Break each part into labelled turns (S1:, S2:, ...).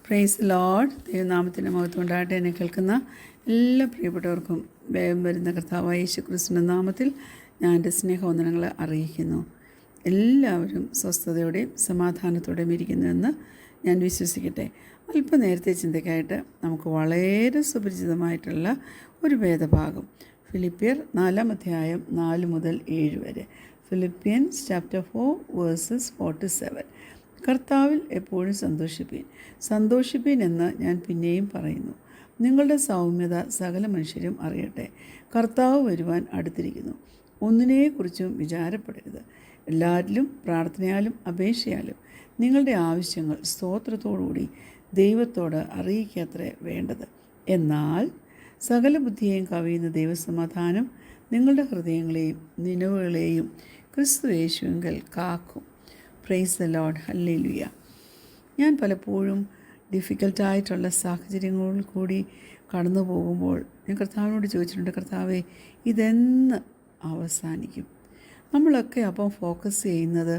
S1: Praise Lord. ദൈവനാമത്തിൻ്റെ മഹത്വം ഉണ്ടാകട്ടെ. എന്നെ കേൾക്കുന്ന എല്ലാ പ്രിയപ്പെട്ടവർക്കും വേഗം വരുന്ന കർത്താവായ യേശുക്രിസ്തുവിൻ്റെ നാമത്തിൽ ഞാൻ എൻ്റെ സ്നേഹവന്ദനങ്ങളെ അറിയിക്കുന്നു. എല്ലാവരും സ്വസ്ഥതയോടെയും സമാധാനത്തോടെയും ഇരിക്കുന്നുവെന്ന് ഞാൻ വിശ്വസിക്കട്ടെ. അല്പം നേരത്തെ ചിന്തയ്ക്കായിട്ട് നമുക്ക് വളരെ സുപരിചിതമായിട്ടുള്ള ഒരു വേദഭാഗം, ഫിലിപ്പിയർ 4 അധ്യായം 4 മുതൽ 7 വരെ. Philippians chapter 4 versus 47. കർത്താവിൽ എപ്പോഴും സന്തോഷിപ്പീൻ എന്ന് ഞാൻ പിന്നെയും പറയുന്നു. നിങ്ങളുടെ സൗമ്യത സകല മനുഷ്യരും അറിയട്ടെ. കർത്താവ് വരുവാൻ അടുത്തിരിക്കുന്നു. ഒന്നിനെക്കുറിച്ചും വിചാരപ്പെടരുത്. എല്ലാവരിലും പ്രാർത്ഥനയാലും അപേക്ഷയാലും നിങ്ങളുടെ ആവശ്യങ്ങൾ സ്തോത്രത്തോടുകൂടി ദൈവത്തോട് അറിയിക്കത്രേ വേണ്ടത്. എന്നാൽ സകല ബുദ്ധിയെയും കവിയുന്ന ദൈവസമാധാനം നിങ്ങളുടെ ഹൃദയങ്ങളെയും നിലവുകളെയും ക്രിസ്തു യേശുവിങ്കൽ കാക്കും. Praise the Lord. ഹല്ലേലൂയ. ഞാൻ പലപ്പോഴും ഡിഫിക്കൽട്ടായിട്ടുള്ള സാഹചര്യങ്ങളിൽ കൂടി കടന്നു പോകുമ്പോൾ ഞാൻ കർത്താവിനോട് ചോദിച്ചിട്ടുണ്ട്, കർത്താവേ, ഇതെന്ന് അവസാനിക്കും? നമ്മളൊക്കെ അപ്പം ഫോക്കസ് ചെയ്യുന്നത്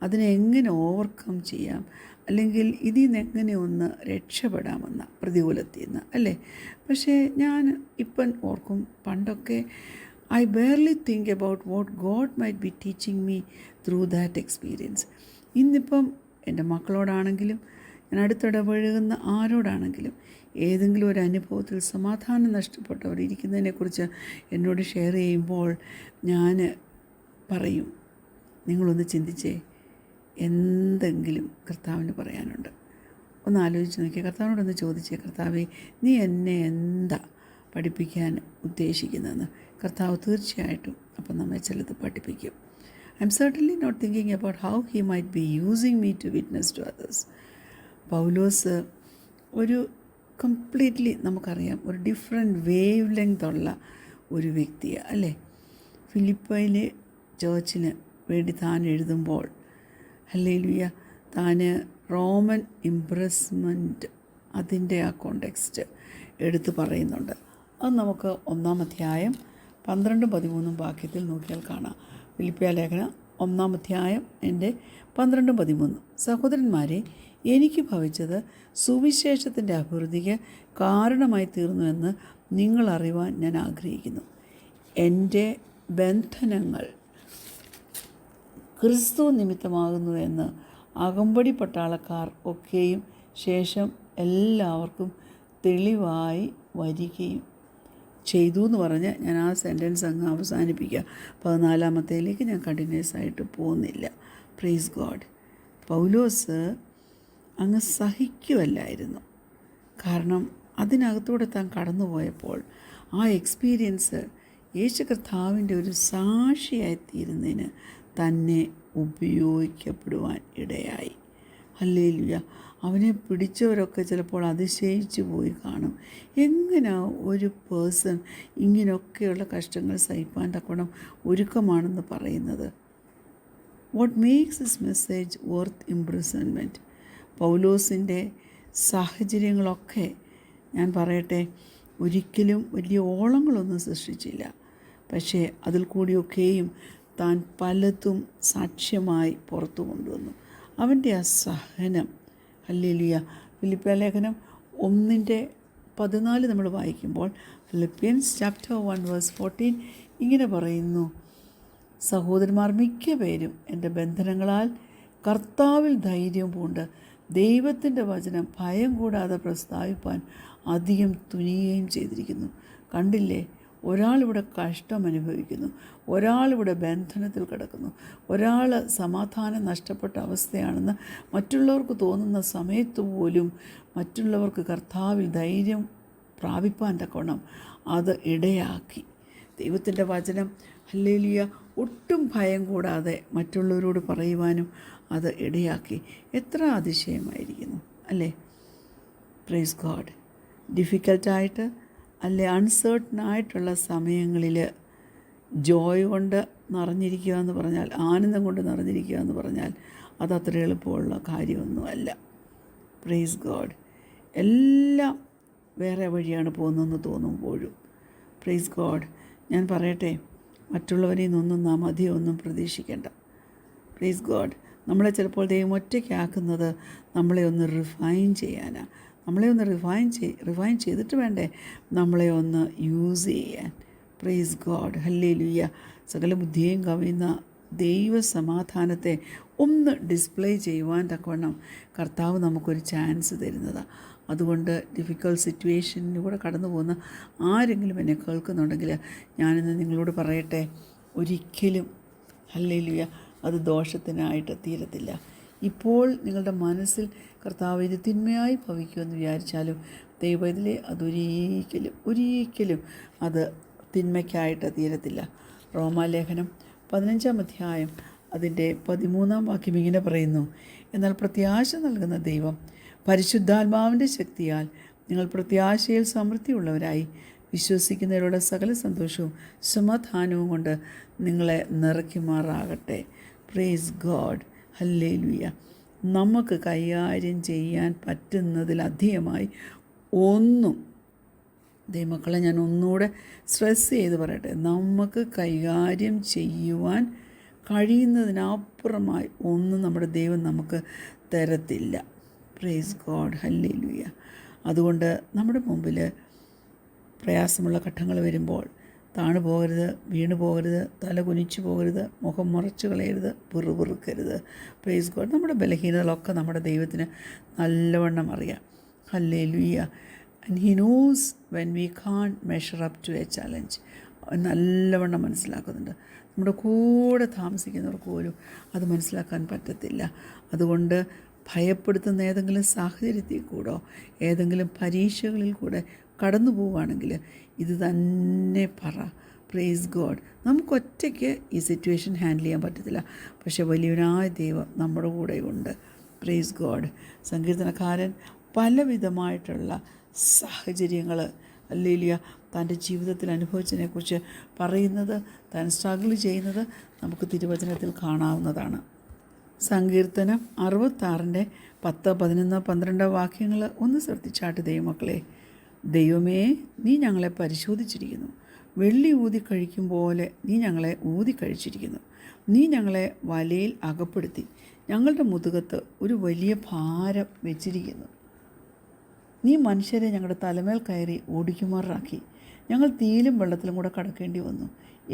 S1: അതിനെ എങ്ങനെ ഓവർകം ചെയ്യാം, അല്ലെങ്കിൽ ഇതിൽ നിന്ന് എങ്ങനെ ഒന്ന് രക്ഷപ്പെടാമെന്ന പ്രതികൂലത്തിൽ നിന്ന്, അല്ലേ? പക്ഷേ ഞാൻ ഇപ്പം ഓർക്കും, പണ്ടൊക്കെ I barely think about what God might be teaching me through that experience. ഇന്നിപ്പം എൻ്റെ മക്കളോടാണെങ്കിലും ഞാൻ അടുത്തിടപഴകുന്ന ആരോടാണെങ്കിലും ഏതെങ്കിലും ഒരു അനുഭവത്തിൽ സമാധാനം നഷ്ടപ്പെട്ടവർ ഇരിക്കുന്നതിനെക്കുറിച്ച് എന്നോട് ഷെയർ ചെയ്യുമ്പോൾ ഞാൻ പറയും, നിങ്ങളൊന്ന് ചിന്തിച്ചേ, എന്തെങ്കിലും കർത്താവിന് പറയാനുണ്ട്. ഒന്ന് ആലോചിച്ച് നോക്കിയാൽ, കർത്താവിനോടൊന്ന് ചോദിച്ചേ, കർത്താവേ, നീ എന്നെ എന്താ പഠിപ്പിക്കാൻ ഉദ്ദേശിക്കുന്നതെന്ന്. കർത്താവ് തീർച്ചയായിട്ടും അപ്പം നമ്മെ ചിലത് പഠിപ്പിക്കും. I am certainly not thinking about how he might be using me to witness to others. Paulose ഒരു കംപ്ലീറ്റ്ലി നമുക്കറിയാം ഒരു ഡിഫറെൻറ്റ് വേവ് ലെങ്ത് ഉള്ള ഒരു വ്യക്തിയാണ്, അല്ലേ? ഫിലിപ്പയിലെ ചേർച്ചിന് വേണ്ടി താൻ എഴുതുമ്പോൾ, ഹല്ലേലൂയ, താൻ റോമൻ ഇംപ്രസ്മെൻറ്റ് അതിൻ്റെ ആ കോണ്ടെക്സ്റ്റ് എടുത്ത് പറയുന്നുണ്ട്. അത് നമുക്ക് 1 അധ്യായം 12-13 വാക്യത്തിൽ നോക്കിയാൽ കാണാം. ഫിലിപ്പിയ ലേഖനം 1 അധ്യായം 12-13. സഹോദരന്മാരെ, എനിക്ക് ഭവിച്ചത് സുവിശേഷത്തിൻ്റെ അഭിവൃദ്ധിക്ക് കാരണമായി തീർന്നുവെന്ന് നിങ്ങൾ അറിയുവാൻ ഞാൻ ആഗ്രഹിക്കുന്നു. എൻ്റെ ബന്ധനങ്ങൾ ക്രിസ്തു നിമിത്തമാകുന്നുവെന്ന് അകമ്പടി പട്ടാളക്കാർ ഒക്കെയും ശേഷം എല്ലാവർക്കും തെളിവായി വരികയും ചെയ്തു എന്ന് പറഞ്ഞ് ഞാൻ ആ സെൻറ്റൻസ് അങ്ങ് അവസാനിപ്പിക്കുക. 14 ഞാൻ കണ്ടിന്യൂസ് ആയിട്ട് പോകുന്നില്ല. Praise God. പൗലോസ് അങ്ങ് സഹിക്കുമല്ലായിരുന്നു. കാരണം അതിനകത്തൂടെ താൻ കടന്നുപോയപ്പോൾ ആ എക്സ്പീരിയൻസ് യേശു കർത്താവിൻ്റെ ഒരു സാക്ഷിയായിത്തീരുന്നതിന് തന്നെ ഉപയോഗിക്കപ്പെടുവാൻ ഇടയായി. ഹല്ലേലൂയ. അവനെ പിടിച്ചവരൊക്കെ ചിലപ്പോൾ അതിശയിച്ചു പോയി കാണും. എങ്ങനെ ഒരു പേഴ്സൺ ഇങ്ങനെയൊക്കെയുള്ള കഷ്ടങ്ങൾ സഹിപ്പാൻ തക്കോണം ഒരുക്കമാണെന്ന് പറയുന്നത്? What makes this message worth imprisonment? പൗലോസിൻ്റെ സാഹചര്യങ്ങളൊക്കെ ഞാൻ പറയട്ടെ, ഒരിക്കലും വലിയ ഓളങ്ങളൊന്നും സൃഷ്ടിച്ചില്ല. പക്ഷേ അതിൽ കൂടിയൊക്കെയും താൻ പലതും സാക്ഷ്യമായി പുറത്തു കൊണ്ടുവന്നു. അവൻ്റെ ആ സഹനം, ഹല്ലേലൂയ. ഫിലിപ്പിയ ലേഖനം 1:14 നമ്മൾ വായിക്കുമ്പോൾ, ഫിലിപ്പിയൻസ് ചാപ്റ്റർ 1 വേഴ്സ് 14 ഇങ്ങനെ പറയുന്നു, സഹോദരന്മാർ മിക്ക പേരും എൻ്റെ ബന്ധനങ്ങളാൽ കർത്താവിൽ ധൈര്യം പൂണ്ട് ദൈവത്തിൻ്റെ വചനം ഭയം കൂടാതെ പ്രസ്താവിപ്പാൻ അധികം തുനിയുകയും ചെയ്തിരിക്കുന്നു. കണ്ടില്ലേ, ഒരാളിവിടെ കഷ്ടം അനുഭവിക്കുന്നു, ഒരാളിവിടെ ബന്ധനത്തിൽ കിടക്കുന്നു, ഒരാൾ സമാധാനം നഷ്ടപ്പെട്ട അവസ്ഥയാണെന്ന് മറ്റുള്ളവർക്ക് തോന്നുന്ന സമയത്ത് പോലും മറ്റുള്ളവർക്ക് കർത്താവിൽ ധൈര്യം പ്രാപിപ്പാൻ തക്കോണം അത് ഇടയാക്കി. ദൈവത്തിൻ്റെ വചനം, ഹല്ലേലൂയ, ഒട്ടും ഭയം കൂടാതെ മറ്റുള്ളവരോട് പറയുവാനും അത് ഇടയാക്കി. എത്ര അതിശയമായിരിക്കുന്നു, അല്ലേ? Praise God. ഡിഫിക്കൽട്ടായിട്ട് അല്ലെ അൺസേർട്ടനായിട്ടുള്ള സമയങ്ങളിൽ ജോയ് കൊണ്ട് നിറഞ്ഞിരിക്കുക എന്ന് പറഞ്ഞാൽ, ആനന്ദം കൊണ്ട് നിറഞ്ഞിരിക്കുക എന്ന് പറഞ്ഞാൽ അതത്ര എളുപ്പമുള്ള കാര്യമൊന്നുമല്ല. Praise God. എല്ലാം വേറെ വഴിയാണ് പോകുന്നതെന്ന് തോന്നുമ്പോഴും, പ്രൈസ് ഗോഡ്, ഞാൻ പറയട്ടെ, മറ്റുള്ളവരിൽ നിന്നൊന്നും നാം അധികമൊന്നും പ്രതീക്ഷിക്കേണ്ട. Praise God. നമ്മളെ ചിലപ്പോൾ ദൈവം ഒറ്റയ്ക്കാക്കുന്നത് നമ്മളെ ഒന്ന് റിഫൈൻ ചെയ്യാനാണ്. നമ്മളെ ഒന്ന് റിഫൈൻ ചെയ്തിട്ട് വേണ്ടേ നമ്മളെ ഒന്ന് യൂസ് ചെയ്യാൻ. Praise God, hallelujah. സകല ബുദ്ധിയും കവിയുന്ന ദൈവസമാധാനത്തെ ഒന്ന് ഡിസ്പ്ലേ ചെയ്യുവാൻ തക്കവണ്ണം കർത്താവ് നമുക്കൊരു ചാൻസ് തരുന്നതാണ്. അതുകൊണ്ട് ഡിഫിക്കൽട്ട് സിറ്റുവേഷനിലൂടെ കടന്നു പോകുന്ന ആരെങ്കിലും എന്നെ കേൾക്കുന്നുണ്ടെങ്കിൽ ഞാനിന്ന് നിങ്ങളോട് പറയട്ടെ, ഒരിക്കലും ഹല്ലേലൂയ അത് ദോഷത്തിനായിട്ട് തീരത്തില്ല. ഇപ്പോൾ നിങ്ങളുടെ മനസ്സിൽ കർത്താവ് ഇത് തിന്മയായി ഭവിക്കുമെന്ന് വിചാരിച്ചാലും ദൈവത്തിലെ ഒരിക്കലും അത് തിന്മയ്ക്കായിട്ട് തീരത്തില്ല. റോമാലേഖനം 15-ാം അധ്യായം അതിൻ്റെ 13-ാം വാക്യം ഇങ്ങനെ പറയുന്നു: എന്നാൽ പ്രത്യാശ നൽകുന്ന ദൈവം പരിശുദ്ധാത്മാവിൻ്റെ ശക്തിയാൽ നിങ്ങൾ പ്രത്യാശയിൽ സമൃദ്ധിയുള്ളവരായി വിശ്വസിക്കുന്നവരുടെ സകല സന്തോഷവും സമാധാനവും കൊണ്ട് നിങ്ങളെ നിറയ്ക്കുമാറാകട്ടെ. Praise God, hallelujah. നമുക്ക് കൈകാര്യം ചെയ്യാൻ പറ്റുന്നതിലധികമായി ഒന്നും, ദൈവമക്കളെ ഞാൻ ഒന്നുകൂടെ സ്ട്രെസ് ചെയ്ത് പറയട്ടെ, നമുക്ക് കൈകാര്യം ചെയ്യുവാൻ കഴിയുന്നതിനപ്പുറമായി ഒന്നും നമ്മുടെ ദൈവം നമുക്ക് തരത്തില്ല. Praise God, hallelujah. അതുകൊണ്ട് നമ്മുടെ മുമ്പിൽ പ്രയാസമുള്ള ഘട്ടങ്ങൾ വരുമ്പോൾ താണു പോകരുത്, വീണു പോകരുത്, തല കുനിച്ചു പോകരുത്, മുഖം മുറച്ചു കളയരുത്, പിറുപിറുക്കരുത്. Praise God. നമ്മുടെ ബലഹീനതകളൊക്കെ നമ്മുടെ ദൈവത്തിന് നല്ലവണ്ണം അറിയാം. Hallelujah. And he knows when we can't measure up to a challenge. നല്ലവണ്ണം മനസ്സിലാക്കുന്നുണ്ട്. നമ്മുടെ കൂടെ താമസിക്കുന്നവർക്ക് പോലും അത് മനസ്സിലാക്കാൻ പറ്റത്തില്ല. അതുകൊണ്ട് ഭയപ്പെടുത്തുന്ന ഏതെങ്കിലും സാഹചര്യത്തിൽ കൂടോ ഏതെങ്കിലും പരീക്ഷകളിൽ കൂടെ കടന്നു പോവുകയാണെങ്കിൽ ഇത് തന്നെ പറ. Praise God. നമുക്കൊറ്റയ്ക്ക് ഈ സിറ്റുവേഷൻ ഹാൻഡിൽ ചെയ്യാൻ പറ്റത്തില്ല, പക്ഷേ വലിയവനായ ദൈവം നമ്മുടെ കൂടെയുണ്ട്. Praise God. സങ്കീർത്തനക്കാരൻ പലവിധമായിട്ടുള്ള സാഹചര്യങ്ങൾ ഹല്ലേലൂയ തൻ്റെ ജീവിതത്തിൽ അനുഭവിച്ചതിനെക്കുറിച്ച് പറയുന്നത്, താൻ സ്ട്രഗിൾ ചെയ്യുന്നത് നമുക്ക് തിരുവചനത്തിൽ കാണാവുന്നതാണ്. സങ്കീർത്തനം 66-ന്റെ 10, 11, 12 വാക്യങ്ങൾ ഒന്ന് ശ്രദ്ധിച്ചാട്ട് ദൈവമക്കളെ. ദൈവമേ, നീ ഞങ്ങളെ പരിശോധിച്ചിരിക്കുന്നു. വെള്ളി ഊതിക്കഴിക്കും പോലെ നീ ഞങ്ങളെ ഊതിക്കഴിച്ചിരിക്കുന്നു. നീ ഞങ്ങളെ വലയിൽ അകപ്പെടുത്തി ഞങ്ങളുടെ മുതുകത്ത് ഒരു വലിയ ഭാരം വെച്ചിരിക്കുന്നു. നീ മനുഷ്യരെ ഞങ്ങളുടെ തലമേൽ കയറി ഓടിക്കുമാറാക്കി. ഞങ്ങൾ തീയിലും വെള്ളത്തിലും കൂടെ കടക്കേണ്ടി വന്നു,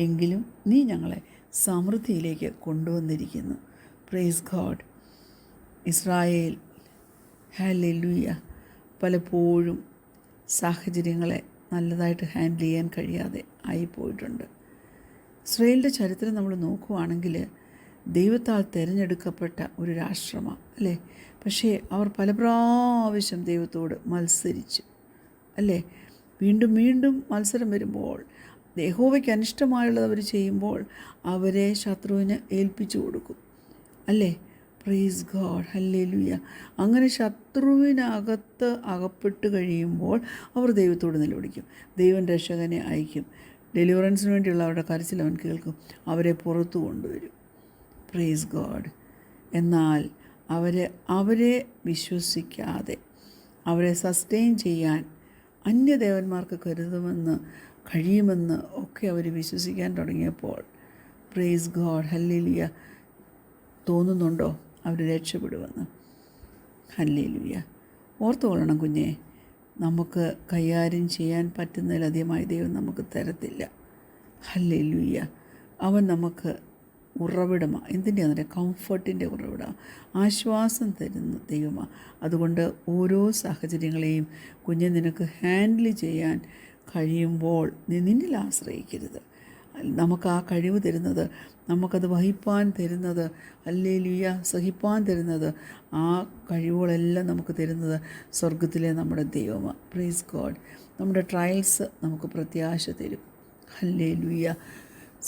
S1: എങ്കിലും നീ ഞങ്ങളെ സമൃദ്ധിയിലേക്ക് കൊണ്ടുവന്നിരിക്കുന്നു. Praise God. ഇസ്രായേൽ ഹല്ലേലൂയ പലപ്പോഴും സാഹചര്യങ്ങളെ നല്ലതായിട്ട് ഹാൻഡിൽ ചെയ്യാൻ കഴിയാതെ ആയിപ്പോയിട്ടുണ്ട്. ഇസ്രായേലിൻ്റെ ചരിത്രം നമ്മൾ നോക്കുകയാണെങ്കിൽ ദൈവത്താൽ തിരഞ്ഞെടുക്കപ്പെട്ട ഒരു രാഷ്ട്രമാണ് അല്ലേ? പക്ഷേ അവർ പല പ്രാവശ്യം ദൈവത്തോട് മത്സരിച്ചു അല്ലേ? വീണ്ടും വീണ്ടും മത്സരം വരുമ്പോൾ യഹോവയ്ക്ക് അനിഷ്ടമായുള്ളത് അവർ ചെയ്യുമ്പോൾ അവരെ ശത്രുവിന് ഏൽപ്പിച്ചു കൊടുക്കും അല്ലേ? Praise God, hallelujah. അങ്ങനെ ശത്രുവിനകത്ത് അകപ്പെട്ട് കഴിയുമ്പോൾ അവർ ദൈവത്തോട് നിലവിളിക്കും. ദൈവം രക്ഷകനെ അയക്കും. ഡെലിവറൻസിന് വേണ്ടിയുള്ള അവരുടെ കരച്ചിൽ അവൻ കേൾക്കും. അവരെ പുറത്തു കൊണ്ടുവരും. Praise God. എന്നാൽ അവരെ വിശ്വസിക്കാതെ അവരെ സസ്റ്റെയിൻ ചെയ്യാൻ അന്യദേവന്മാർക്ക് കഴിയുമെന്ന് ഒക്കെ അവർ വിശ്വസിക്കാൻ തുടങ്ങിയപ്പോൾ പ്രൈസ് ഗോഡ്, ഹല്ലേലൂയ, തോന്നുന്നുണ്ടോ അവർ രക്ഷപ്പെടുമെന്ന്? ഹല്ലേലൂയ. ഓർത്തുകൊള്ളണം കുഞ്ഞെ, നമുക്ക് കൈകാര്യം ചെയ്യാൻ പറ്റുന്നതിലധികമായി ദൈവം നമുക്ക് തരത്തില്ല. ഹല്ലേലൂയ. അവൻ നമുക്ക് ഉറവിടമാണ്. എന്തിൻ്റെയാണെന്ന് കംഫർട്ടിൻ്റെ ഉറവിടമാണ്, ആശ്വാസം തരുന്ന ദൈവമാണ്. അതുകൊണ്ട് ഓരോ സാഹചര്യങ്ങളെയും കുഞ്ഞ് നിനക്ക് ഹാൻഡിൽ ചെയ്യാൻ കഴിയുമ്പോൾ നീ നിന്നിൽ ആശ്രയിക്കരുത്. നമുക്ക് ആ കഴിവ് തരുന്നത്, നമുക്കത് വഹിപ്പാൻ തരുന്നത്, ഹല്ലേലൂയ, സഹിപ്പാൻ തരുന്നത്, ആ കഴിവുകളെല്ലാം നമുക്ക് തരുന്നത് സ്വർഗത്തിലെ നമ്മുടെ ദൈവമാണ്. Praise God. നമ്മുടെ ട്രയൽസ് നമുക്ക് പ്രത്യാശ തരും. ഹല്ലേലൂയ.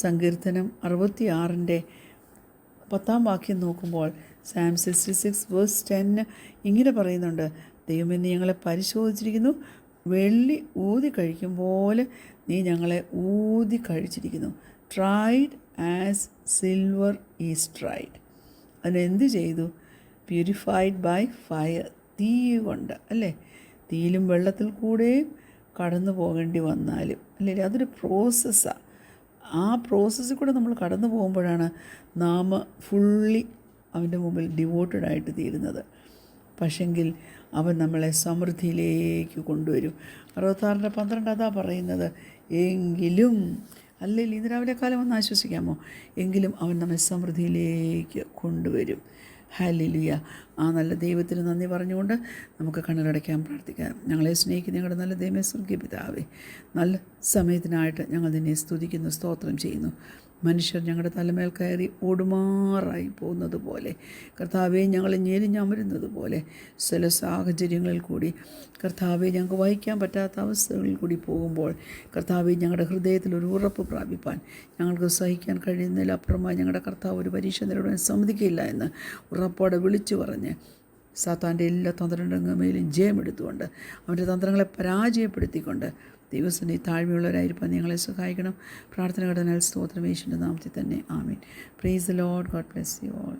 S1: സങ്കീർത്തനം 66-ന്റെ 10-ാം വാക്യം നോക്കുമ്പോൾ സാം 66:10 ഇങ്ങനെ പറയുന്നുണ്ട്: ദൈവമേ, നീ ഞങ്ങളെ പരിശോധിച്ചിരിക്കുന്നു. വെള്ളി ഊതി കഴിക്കും പോലെ നീ ഞങ്ങളെ ഊതി കഴിച്ചിരിക്കുന്നു. Tried as silver is tried. അതിനെന്ത് ചെയ്തു? പ്യൂരിഫൈഡ് ബൈ ഫയർ, തീ കൊണ്ട് അല്ലേ? തീയിലും വെള്ളത്തിൽ കൂടെയും കടന്നു പോകേണ്ടി വന്നാലും അല്ലേ, അതൊരു പ്രോസസ്സാണ്. ആ പ്രോസസ്സിൽ കൂടെ നമ്മൾ കടന്നു പോകുമ്പോഴാണ് നാം ഫുള്ളി അവൻ്റെ മുമ്പിൽ ഡിവോട്ടഡായിട്ട് തീരുന്നത്. പക്ഷെങ്കിൽ അവൻ നമ്മളെ സമൃദ്ധിയിലേക്ക് കൊണ്ടുവരും. 66:12 അതാ പറയുന്നത്. എങ്കിലും അല്ലെങ്കിൽ ഇന്ന് രാവിലെ കാലം ഒന്ന് ആശ്വസിക്കാമോ? എങ്കിലും അവൻ നമ്മെ സമൃദ്ധിയിലേക്ക് കൊണ്ടുവരും. ഹല്ലേലൂയ. ആ നല്ല ദൈവത്തിന് നന്ദി പറഞ്ഞുകൊണ്ട് നമുക്ക് കണ്ണുകളടയ്ക്കാൻ പ്രാർത്ഥിക്കാം. ഞങ്ങളെ സ്നേഹിക്കുന്ന ഞങ്ങളുടെ നല്ല ദൈവമേ, സ്വർഗീയ പിതാവേ, നല്ല സമയത്തിനായിട്ട് ഞങ്ങൾ നിന്നെ സ്തുതിക്കുന്നു, സ്തോത്രം ചെയ്യുന്നു. മനുഷ്യർ ഞങ്ങളുടെ തലമേൽ കയറി ഓടുമാറായി പോകുന്നത് പോലെ കർത്താവെ, ഞങ്ങൾ ഞെരിഞ്ഞമരുന്നത് പോലെ ചില സാഹചര്യങ്ങളിൽ കൂടി കർത്താവെ ഞങ്ങൾക്ക് വഹിക്കാൻ പറ്റാത്ത അവസ്ഥകളിൽ കൂടി പോകുമ്പോൾ കർത്താവെ, ഞങ്ങളുടെ ഹൃദയത്തിൽ ഒരു ഉറപ്പ് പ്രാപിപ്പാൻ ഞങ്ങൾക്ക് സഹിക്കാൻ കഴിയുന്നതിലപ്പുറമായി ഞങ്ങളുടെ കർത്താവ് ഒരു പരീക്ഷ നേരിടാൻ സമ്മതിക്കില്ല എന്ന് ഉറപ്പോടെ വിളിച്ചു പറഞ്ഞ് സാത്താൻ്റെ എല്ലാ തന്ത്രങ്ങളുമേലും ജയമെടുത്തുകൊണ്ട് അവൻ്റെ തന്ത്രങ്ങളെ പരാജയപ്പെടുത്തിക്കൊണ്ട് ദൈവസന്നിധി താഴ്മയുള്ളവരായിരിക്കാൻ ഞങ്ങളെ സഹായിക്കണം. പ്രാർത്ഥന ഘടനയിൽ സ്തോത്രം യേശുവിൻ്റെ നാമത്തിൽ തന്നെ. ആമേൻ. Praise the Lord. God bless you all.